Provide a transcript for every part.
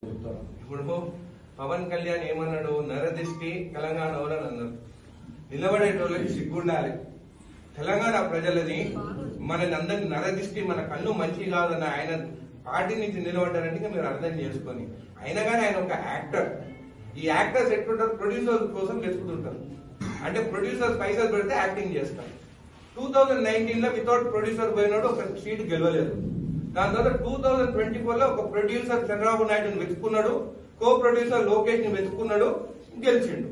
ఇప్పుడు పవన్ కళ్యాణ్ ఏమన్నాడు, నరదిష్టి తెలంగాణ వాళ్ళని అన్నారు. నిలబడేటోళ్ళకి సిగ్గుండాలి. తెలంగాణ ప్రజలని మనని అందరినీ నరదిష్టి, మన కన్ను మంచి కాదన్న ఆయన పార్టీ నుంచి నిలబడ్డారంటే మీరు అర్థం చేసుకొని. అయినా కానీ ఆయన ఒక యాక్టర్. ఈ యాక్టర్స్ ఎట్లుంటారు, ప్రొడ్యూసర్ కోసం వెతుకుతుంటారు. అంటే ప్రొడ్యూసర్ పైసలు పెడితే యాక్టింగ్ చేస్తారు. 2019 లో వితౌట్ ప్రొడ్యూసర్ పోయినాడు, ఒక సీట్ గెలవలేదు. దాని తర్వాత 2024 లో ఒక ప్రొడ్యూసర్ చంద్రబాబు నాయుడుని వెతుకున్నాడు, కో ప్రొడ్యూసర్ లోకేష్ ని వెతుకున్నాడు, గెలిచిండు.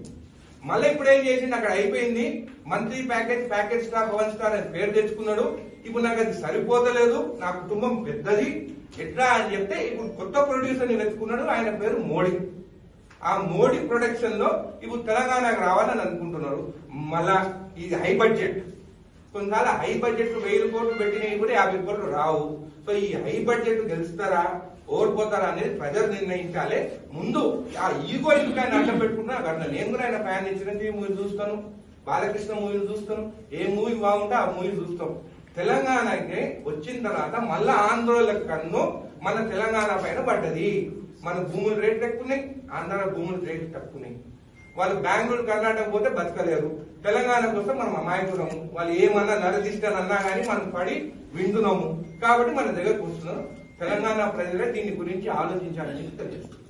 మళ్ళీ ఇప్పుడు ఏం చేసిండు, అక్కడ అయిపోయింది. మంత్లీ ప్యాకేజ్ స్టార్, 1 స్టార్ అని పేరు తెచ్చుకున్నాడు. ఇప్పుడు నాకు అది సరిపోతలేదు, నా కుటుంబం పెద్దది, ఎట్లా అని చెప్తే ఇప్పుడు కొత్త ప్రొడ్యూసర్ ని వెతుకున్నాడు. ఆయన పేరు మోడీ. ఆ మోడీ ప్రొడక్షన్ లో ఇప్పుడు తెలంగాణకు రావాలని అనుకుంటున్నారు. మళ్ళా ఇది హై బడ్జెట్. కొన్నిసార్లు హై బడ్జెట్ 1000 కోట్లు పెట్టినవి కూడా 50 కోట్లు రావు. సో ఈ హై బడ్జెట్ గెలుస్తారా ఓడిపోతారా అనేది ప్రజలు నిర్ణయించాలి. ముందు ఆ ఈగో ఇంకా అడ్డం పెట్టుకుంటున్నా అక్కడ. నేను కూడా ఆయన ఫ్యాన్, చిరంజీవి మూవీ చూస్తాను, బాలకృష్ణ మూవీలు చూస్తాను. ఏ మూవీ బాగుంటే ఆ మూవీ చూస్తాం. తెలంగాణకి వచ్చిన తర్వాత మళ్ళా ఆంధ్రోళ కన్ను మన తెలంగాణ పైన పడ్డది. మన భూముల రేట్లు ఎక్కున్నాయి, ఆంధ్ర భూముల రేట్లు తక్కున్నాయి. వాళ్ళు బెంగళూరు, కర్ణాటక పోతే బతకలేరు. తెలంగాణ కోసం మనం అమాయకులము. వాళ్ళు ఏమన్నా నరదిష్టనన్నా కానీ మనం పడి వింటున్నాము. కాబట్టి మన దగ్గరకు వస్తున్నాం. తెలంగాణ ప్రజలే దీని గురించి ఆలోచించాలని తెలియజేస్తున్నాం.